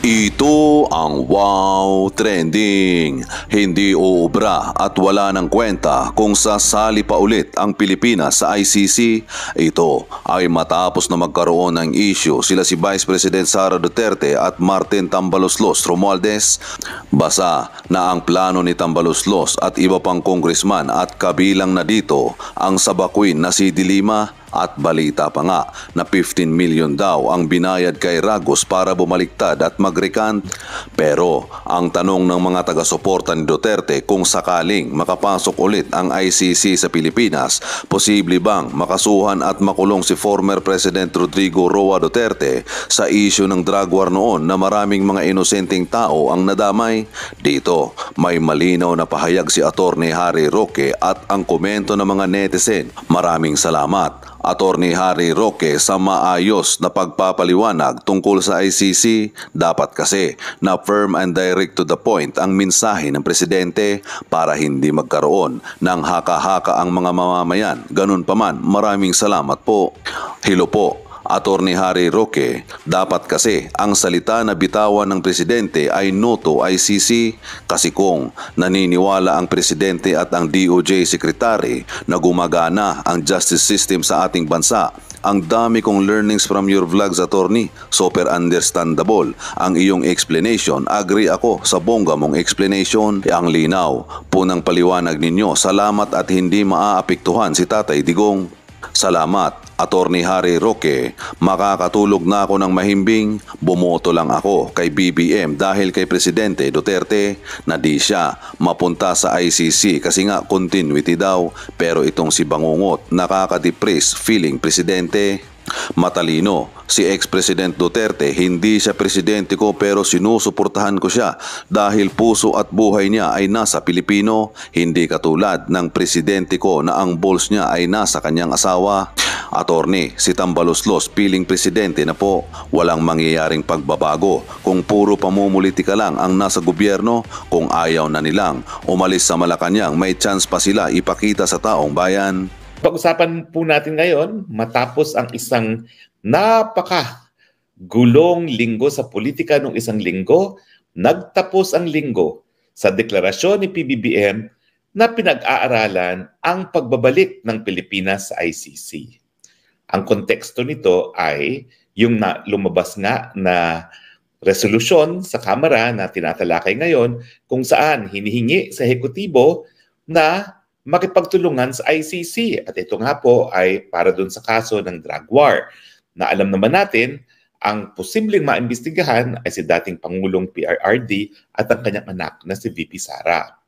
Ito ang Wow Trending. Hindi uubra at wala ng kwenta kung sasali pa ulit ang Pilipinas sa ICC. Ito ay matapos na magkaroon ng issue sila si Vice President Sara Duterte at Martin Tambaloslos Romualdez. Basa na ang plano ni Tambaloslos at iba pang congressman at kabilang na dito ang sabakuin na si Dilima. At balita pa nga na 15 million daw ang binayad kay Ragos para bumaliktad at mag-recant. Pero ang tanong ng mga taga-suporta ni Duterte kung sakaling makapasok ulit ang ICC sa Pilipinas, posible bang makasuhan at makulong si former President Rodrigo Roa Duterte sa issue ng drug war noon na maraming mga inosenteng tao ang nadamay? Dito may malinaw na pahayag si Attorney Harry Roque at ang komento ng mga netizen. Maraming salamat Attorney Harry Roque sa maayos na pagpapaliwanag tungkol sa ICC. Dapat kasi na firm and direct to the point ang mensahe ng presidente para hindi magkaroon ng haka-haka ang mga mamamayan. Ganun pa man, maraming salamat po. Hello po. Attorney Harry Roque, dapat kasi ang salita na bitawan ng presidente ay no to ICC kasi kung naniniwala ang presidente at ang DOJ secretary na gumagana ang justice system sa ating bansa, ang dami kong learnings from your vlogs, attorney. Super understandable ang iyong explanation. Agree ako sa bongga mong explanation. Ang linaw po ng paliwanag ninyo. Salamat at hindi maaapektuhan si Tatay Digong. Salamat, Attorney Harry Roque. Makakatulog na ako ng mahimbing. Bumoto lang ako kay BBM dahil kay Presidente Duterte na di siya mapunta sa ICC kasi nga continuity daw. Pero itong si Bangungot, nakaka-depress feeling Presidente. Matalino, si ex-president Duterte, hindi siya presidente ko pero sinusuportahan ko siya dahil puso at buhay niya ay nasa Pilipino, hindi katulad ng presidente ko na ang balls niya ay nasa kanyang asawa. Attorney, si Tambaloslos piling presidente na po, walang mangyayaring pagbabago kung puro pamumulitika lang ang nasa gobyerno. Kung ayaw na nilang umalis sa Malacanang, may chance pa sila ipakita sa taong bayan. Pag-usapan po natin ngayon, matapos ang isang napaka-gulong linggo sa politika nung isang linggo, nagtapos ang linggo sa deklarasyon ni PBBM na pinag-aaralan ang pagbabalik ng Pilipinas sa ICC. Ang konteksto nito ay yung lumabas nga na resolusyon sa Kamara na tinatalakay ngayon kung saan hinihingi sa ehekutibo na makipagtulungan sa ICC. At ito nga po ay para dun sa kaso ng drug war na alam naman natin ang posibleng maimbestigahan ay si dating Pangulong PRRD at ang kanyang anak na si VP Sara.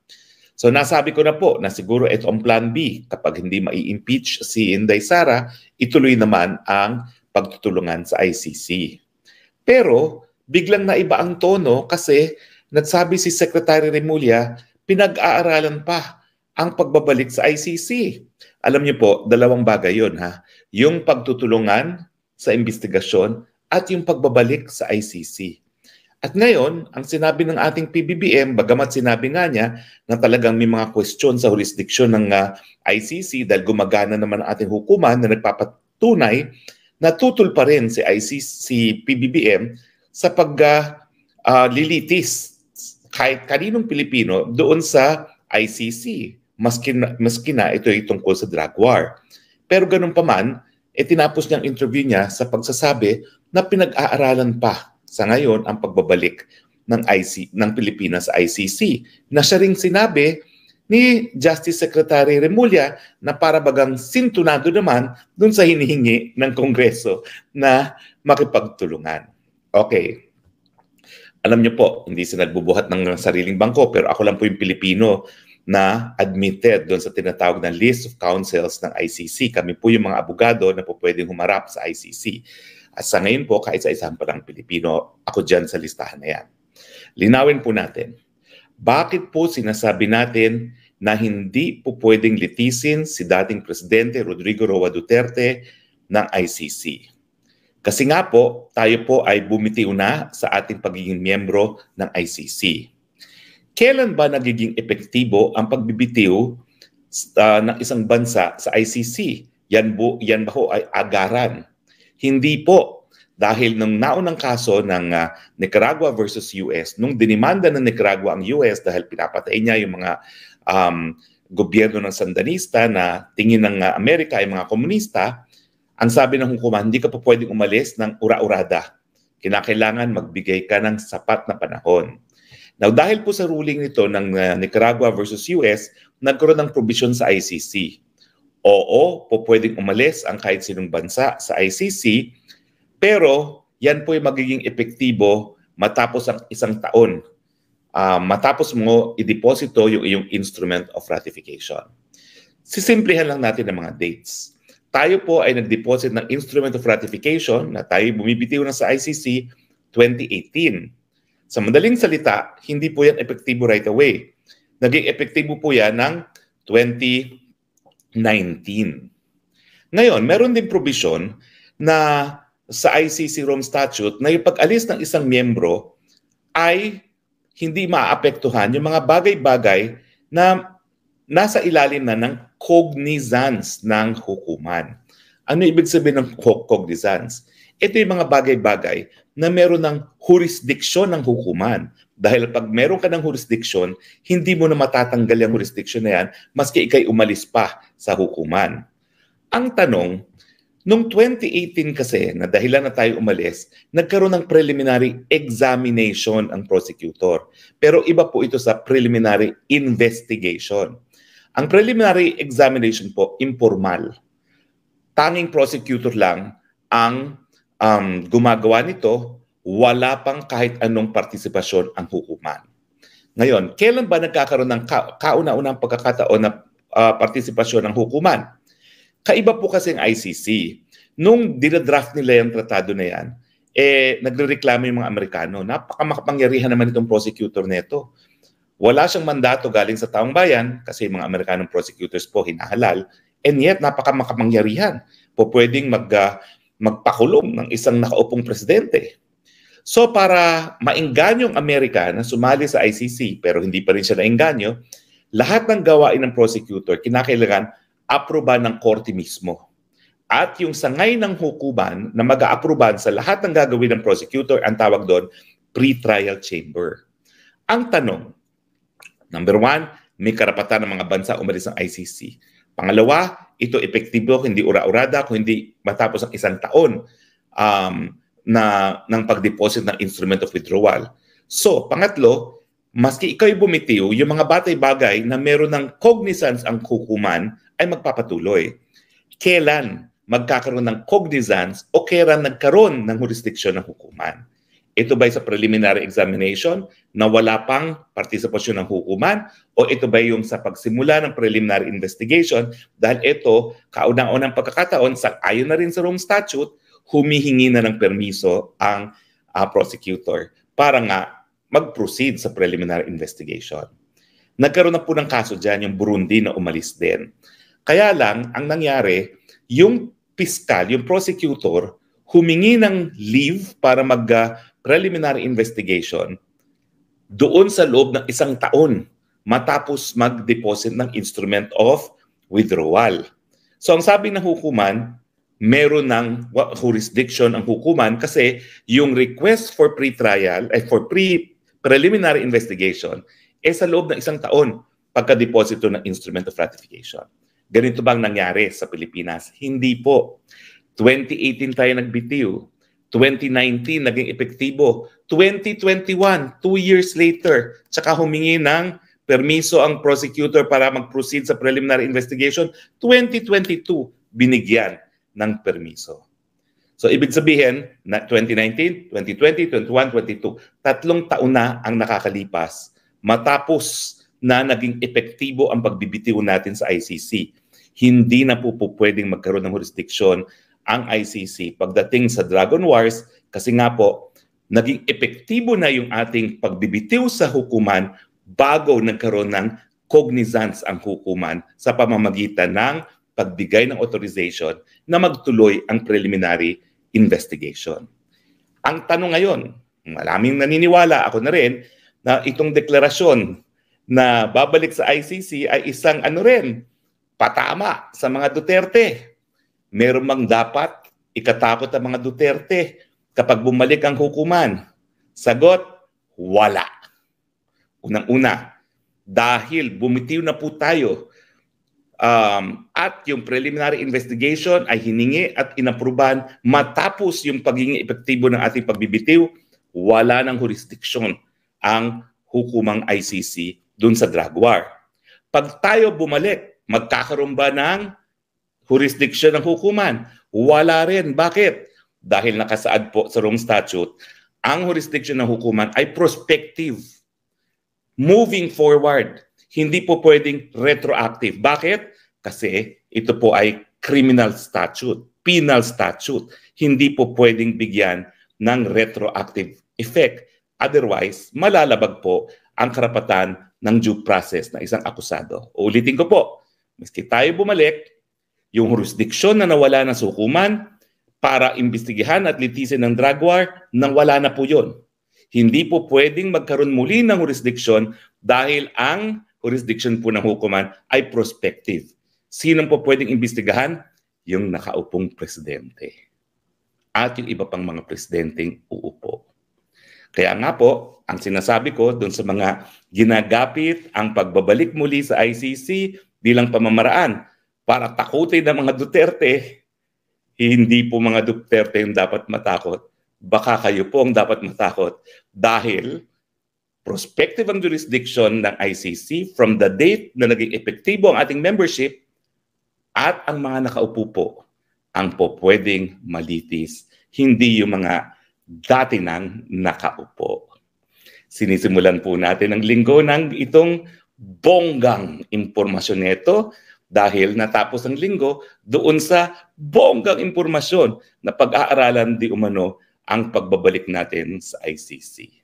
So nasabi ko na po na siguro ito ang plan B. Kapag hindi mai-impeach si Inday Sara, ituloy naman ang pagtutulungan sa ICC. Pero biglang naiba ang tono kasi nagsabi si Secretary Remulla, pinag-aaralan pa ang pagbabalik sa ICC. Alam niyo po, dalawang bagay yun ha. Yung pagtutulungan sa investigasyon at yung pagbabalik sa ICC. At ngayon, ang sinabi ng ating PBBM, bagamat sinabi nga niya na talagang may mga question sa jurisdiction ng ICC dahil gumagana naman ang ating hukuman na nagpapatunay na tutol pa rin si PBBM sa paglilitis kahit kaninong Pilipino doon sa ICC. Maski na ito ay tungkol sa drug war. Pero ganun pa man, tinapos niyang interview niya sa pagsasabi na pinag-aaralan pa sa ngayon ang pagbabalik ng Pilipinas sa ICC. Na siya ring sinabi ni Justice Secretary Remulla na para bagang sintunado naman dun sa hinihingi ng Kongreso na makipagtulungan. Okay. Alam niyo po, hindi sila nagbubuhat ng sariling bangko pero ako lang po yung Pilipino na admitted doon sa tinatawag na list of counsels ng ICC. Kami po yung mga abogado na po pwedeng humarap sa ICC. At sa ngayon po, kahit sa isang palang Pilipino, ako dyan sa listahan na yan. Linawin po natin, bakit po sinasabi natin na hindi po pwedeng litisin si dating Presidente Rodrigo Roa Duterte ng ICC? Kasi nga po, tayo po ay bumitiw na sa ating pagiging miyembro ng ICC. Kailan ba nagiging epektibo ang pagbibitiw ng isang bansa sa ICC? Yan ba ho ay agaran? Hindi po. dahil nung naunang kaso ng Nicaragua versus US, nung dinimanda ng Nicaragua ang US dahil pinapatay niya yung mga gobyerno ng Sandanista na tingin ng Amerika ay mga komunista, ang sabi ng hukuman, hindi ka pa pwedeng umalis ng ura-urada. Kinakailangan magbigay ka ng sapat na panahon. Now, dahil po sa ruling nito ng Nicaragua versus US, nagkaroon ng provision sa ICC. Oo, po pwedeng umalis ang kahit sinong bansa sa ICC, pero yan po ay magiging epektibo matapos ang isang taon. Matapos mo i-deposito yung iyong instrument of ratification. Sisimplihan lang natin ang mga dates. Tayo po ay nag-deposit ng instrument of ratification na tayo bumibitiw na sa ICC 2018. Sa madaling salita, hindi po yan epektibo right away. Naging epektibo po yan ng 2019. Ngayon, meron din provision na sa ICC Rome Statute na yung pag-alis ng isang miyembro ay hindi maapektuhan yung mga bagay-bagay na nasa ilalim na ng cognizance ng hukuman. Ano ibig sabihin ng cognizance? Ito yung mga bagay-bagay na meron ng jurisdiction ng hukuman. Dahil pag meron ka ng jurisdiction, hindi mo na matatanggal yung jurisdiction na yan maski ikay umalis pa sa hukuman. Ang tanong, noong 2018 kasi, na dahilan na tayo umalis, nagkaroon ng preliminary examination ang prosecutor. Pero iba po ito sa preliminary investigation. Ang preliminary examination po, informal. Tanging prosecutor lang ang gumagawa nito, wala pang kahit anong partisipasyon ang hukuman. Ngayon, kailan ba nagkakaroon ng kauna-unang pagkakataon na partisipasyon ng hukuman? Kaiba po kasi ang ICC. Nung dinadraft nila yung tratado na yan, nagrereklamo yung mga Amerikano. Napakamakapangyarihan naman itong prosecutor nito. Wala siyang mandato galing sa taong bayan kasi mga Amerikanong prosecutors po hinahalal. And yet, napakamakapangyarihan. Po pwedeng magpakulong ng isang nakaupong presidente. So para maengganyo ang Amerika na sumali sa ICC pero hindi pa rin siya naengganyo, lahat ng gawain ng prosecutor kinakailangan aproba ng korte mismo. At yung sangay ng hukuman na mag-aaproban sa lahat ng gagawin ng prosecutor, ang tawag doon, pre-trial chamber. Ang tanong, number one, may karapatan ng mga bansa umalis ng ICC. Pangalawa, ito epektibo, hindi ura-urada, kung hindi matapos ang isang taon ng pag-deposit ng instrument of withdrawal. So, pangatlo, maski ikaw'y bumitiw, yung mga batay-bagay na meron ng cognizance ang hukuman ay magpapatuloy. Kailan magkakaroon ng cognizance o kailan nagkaroon ng jurisdiction ng hukuman? Ito ba'y sa preliminary examination na wala pang partisipasyon ng hukuman o ito ba yung sa pagsimula ng preliminary investigation dahil ito, kaunang-unang pagkakataon, ayon na rin sa Rome Statute, humihingi na ng permiso ang prosecutor para nga mag-proceed sa preliminary investigation. Nagkaroon na po ng kaso dyan, yung Burundi na umalis din. Kaya lang, ang nangyari, yung piskal, yung prosecutor, humingi ng leave para mag-preliminary investigation doon sa loob ng isang taon matapos mag-deposit ng instrument of withdrawal. So ang sabi ng hukuman, meron ng jurisdiction ang hukuman kasi yung request for pre-trial, for preliminary investigation, sa loob ng isang taon pagka-deposito ng instrument of ratification. Ganito bang nangyari sa Pilipinas? Hindi po. 2018 tayo nagbitiw. 2019 naging epektibo. 2021, 2 years later, tsaka humingi ng permiso ang prosecutor para mag-proceed sa preliminary investigation. 2022, binigyan ng permiso. So ibig sabihin, na 2019, 2020, 21, 22, 3 taon na ang nakakalipas matapos na naging epektibo ang pagbibitiw natin sa ICC. Hindi na po pwedeng magkaroon ng jurisdiction ang ICC pagdating sa Dragon Wars kasi nga po, naging epektibo na yung ating pagbibitiw sa hukuman bago nagkaroon ng cognizance ang hukuman sa pamamagitan ng pagbigay ng authorization na magtuloy ang preliminary investigation. Ang tanong ngayon, maraming naniniwala, ako na rin, na itong deklarasyon na babalik sa ICC ay isang patama sa mga Duterte. Meron mang dapat ikatakot ang mga Duterte kapag bumalik ang hukuman? Sagot, wala. Unang-una, dahil bumitiw na po tayo at yung preliminary investigation ay hiningi at inaprubahan matapos yung pagiging epektibo ng ating pagbibitiw, wala ng jurisdiction ang hukumang ICC dun sa drug war. Pag tayo bumalik, magkakaroon ba ng jurisdiction ng hukuman? Wala rin. Bakit? Dahil nakasaad po sa Rome Statute, ang jurisdiction ng hukuman ay prospective. Moving forward, hindi po pwedeng retroactive. Bakit? Kasi ito po ay criminal statute, penal statute. Hindi po pwedeng bigyan ng retroactive effect. Otherwise, malalabag po ang karapatan ng due process ng isang akusado. Ulitin ko po, maski tayo bumalik, yung jurisdiction na nawala ng hukuman para imbestigahan at litisin ng drug war, nawala na po yun. Hindi po pwedeng magkaroon muli ng jurisdiction dahil ang jurisdiction po ng hukuman ay prospective. Sino po pwedeng imbestigahan? Yung nakaupong presidente. At yung iba pang mga presidenteng uupo. Kaya nga po, ang sinasabi ko doon sa mga ginagapit ang pagbabalik muli sa ICC bilang pamamaraan para takutin ng mga Duterte, hindi po mga Duterte yung dapat matakot. Baka kayo po ang dapat matakot dahil prospective ang jurisdiction ng ICC from the date na naging epektibo ang ating membership at ang mga nakaupo po ang po pwedeng malitis, hindi yung mga dati nang nakaupo. Sinisimulan po natin ang linggo ng itong bonggang impormasyon nito dahil natapos ang linggo doon sa bonggang impormasyon na pag-aaralan di umano ang pagbabalik natin sa ICC.